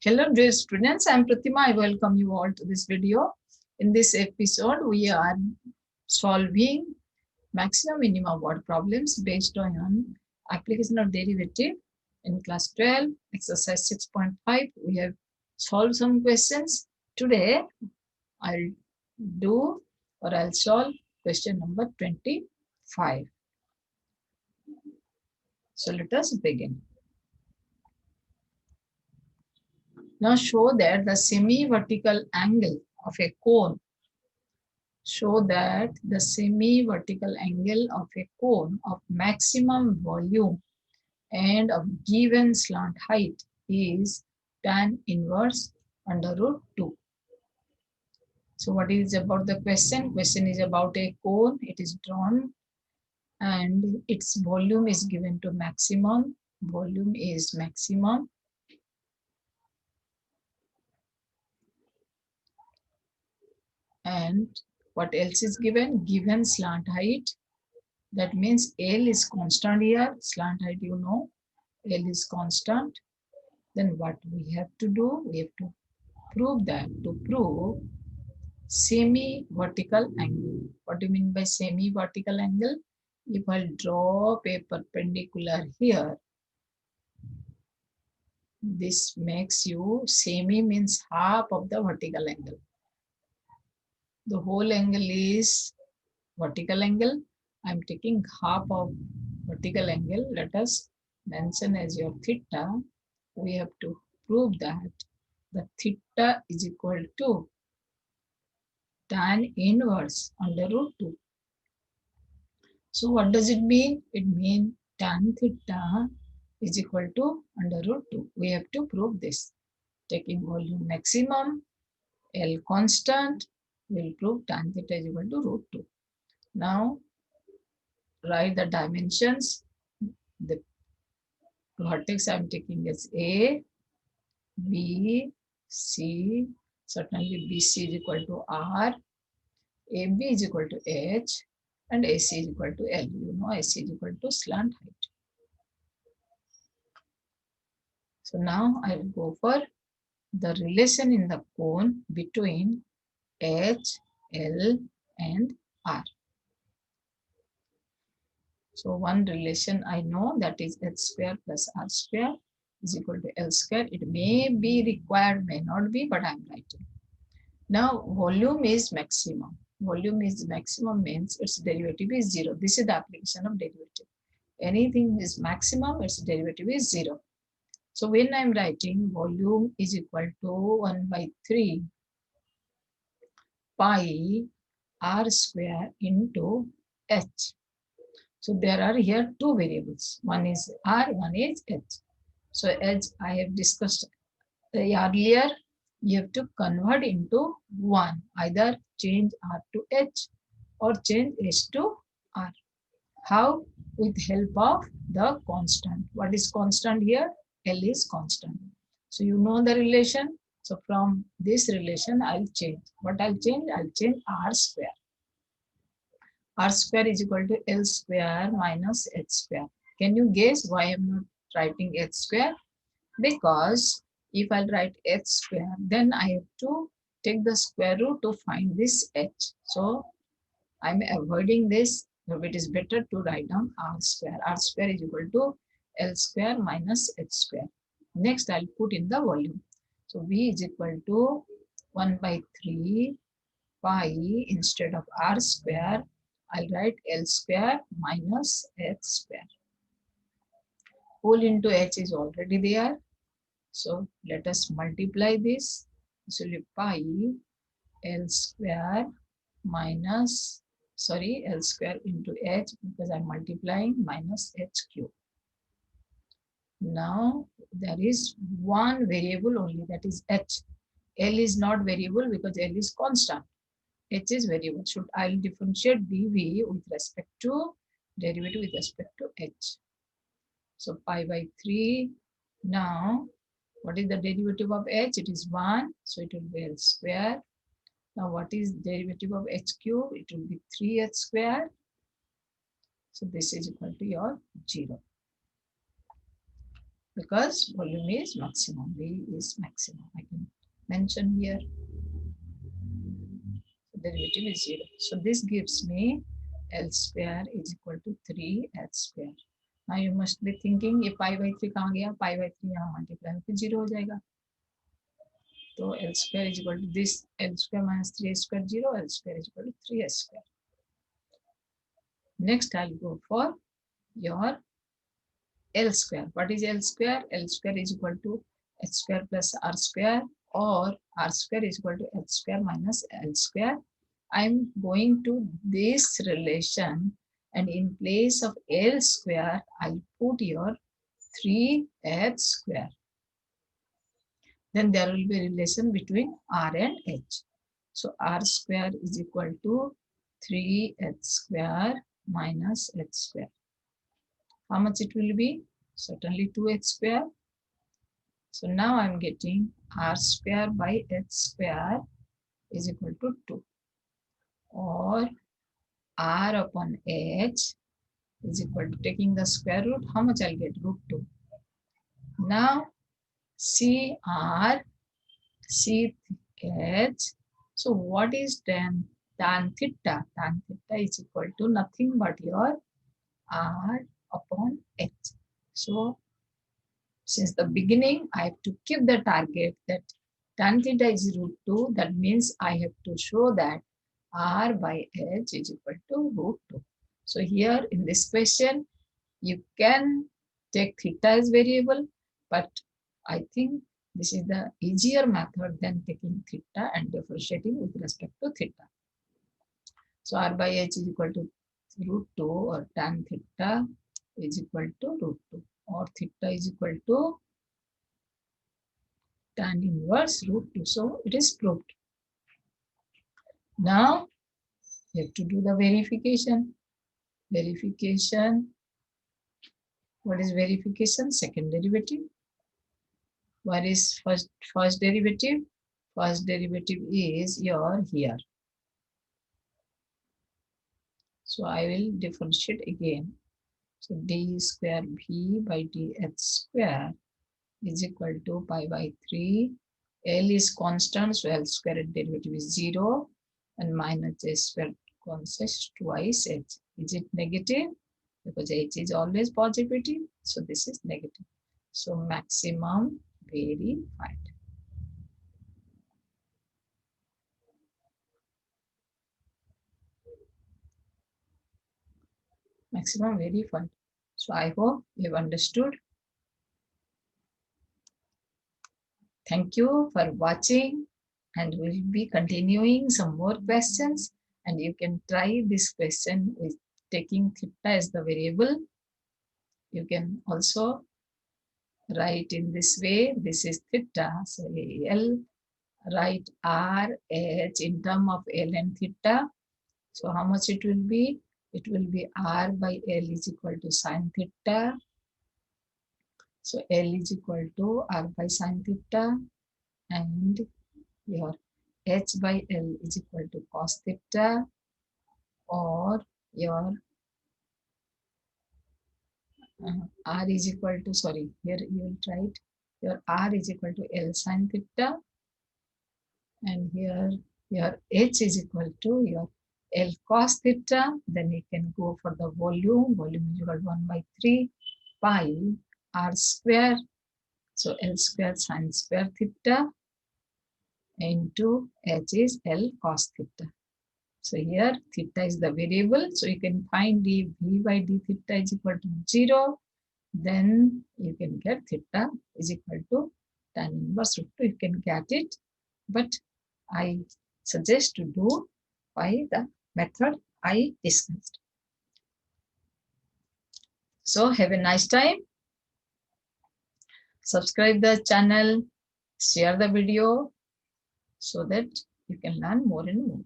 Hello dear students, I am Pratima. I welcome you all to this video. In this episode, we are solving maximum minimum word problems based on application of derivative in class 12, exercise 6.5. We have solved some questions. Today, I'll I'll solve question number 25. So let us begin. Now show that the semi-vertical angle of a cone of a cone of maximum volume and of given slant height is tan inverse under root 2. So what is about the question? Question is about a cone. It is drawn and its volume is given to maximum. Volume is maximum. And what else is given? Given slant height. That means L is constant here. Slant height, you know, L is constant. Then what we have to do? We have to prove that. To prove semi-vertical angle. What do you mean by semi-vertical angle? If I draw a perpendicular here, this makes you, semi means half of the vertical angle. The whole angle is vertical angle. I'm taking half of vertical angle. Let us mention as your theta. We have to prove that the theta is equal to tan inverse under root 2. So what does it mean? It means tan theta is equal to under root 2. We have to prove this. Taking volume maximum, L constant, will prove tan theta is equal to root 2. Now write the dimensions. The vertex I am taking as A, B, C. Certainly BC is equal to R, AB is equal to H, and AC is equal to L. You know AC is equal to slant height. So now I will go for the relation in the cone between H, L, and R. So one relation I know, that is H square plus R square is equal to L square. It may be required, may not be, but I am writing. Now volume is maximum. Volume is maximum means its derivative is 0. This is the application of derivative. Anything is maximum, its derivative is 0. So when I am writing volume is equal to 1 by 3 pi R square into H. So there are here two variables. One is R, one is H. So as I have discussed earlier, you have to convert into 1. Either change R to H or change H to R. How? With help of the constant. What is constant here? L is constant. So you know the relation. So from this relation, I'll change. What I'll change? I'll change R square. R square is equal to L square minus H square. Can you guess why I'm not writing H square? Because if I'll write H square, then I have to take the square root to find this H. So I'm avoiding this. So it is better to write down R square. R square is equal to L square minus H square. Next, I'll put in the volume. So V is equal to 1 by 3 pi, instead of R square, I'll write L square minus H square. Whole into H is already there. So let us multiply this. So pi L square minus, L square into H, because I'm multiplying, minus H cube. Now there is one variable only, that is H. L is not variable because L is constant. H is variable. Should I'll differentiate dV with respect to derivative with respect to H. So pi by 3. Now what is the derivative of H? It is 1. So it will be L square. Now what is derivative of H cube? It will be 3H square. So this is equal to your 0. because volume is maximum. V is maximum. I can mention here. Derivative is 0. So this gives me L square is equal to 3H square. Now you must be thinking ये pi by 3 कहाँ गया? Pi by 3 यहाँ multiply होकर 0 हो जाएगा. तो L square is equal to this L square minus 3H square 0. L square is equal to 3H square. Next I'll go for your L square. What is L square? L square is equal to H square plus R square, or R square is equal to H square minus L square. I'm going to this relation, and in place of L square, I'll put your 3H square. Then there will be a relation between R and H. So R square is equal to 3H square minus H square. How much it will be? Certainly 2H square. So now I'm getting R square by H square is equal to 2. Or R upon H is equal to, taking the square root, how much I'll get? Root 2. Now CR, CH. So what is tan theta? Tan theta is equal to nothing but your R upon H. So since the beginning, I have to keep the target that tan theta is root 2. That means I have to show that R by H is equal to root 2. So here in this question, you can take theta as variable, but I think this is the easier method than taking theta and differentiating with respect to theta. So R by H is equal to root 2, or tan theta is equal to root 2, or theta is equal to tan inverse root 2. So it is proved. Now you have to do the verification. Verification. What is verification? Second derivative. What is first derivative? First derivative is your here. So I will differentiate again. So d square v by dh square is equal to pi by 3. L is constant, so L square derivative is 0, and minus h square consists twice h. Is it negative? Because h is always positive, so this is negative. So maximum verified. Maximum verified. So I hope you have understood. Thank you for watching, and we'll be continuing some more questions, and you can try this question with taking theta as the variable. You can also write in this way. This is theta, so L, write R, H in term of L and theta. So how much it will be? It will be R by L is equal to sine theta. So L is equal to R by sine theta, and your H by L is equal to cos theta, or your R is equal to, sorry, here you will write your R is equal to L sine theta, and here your H is equal to your L cos theta. Then you can go for the volume. Volume is equal to 1 by 3 pi R square. So L square sine square theta into H is L cos theta. So here theta is the variable. So you can find d v by d theta is equal to 0. Then you can get theta is equal to tan inverse root 2. You can get it. But I suggest to do by the method I discussed. So have a nice time. Subscribe the channel, share the video so that you can learn more and more.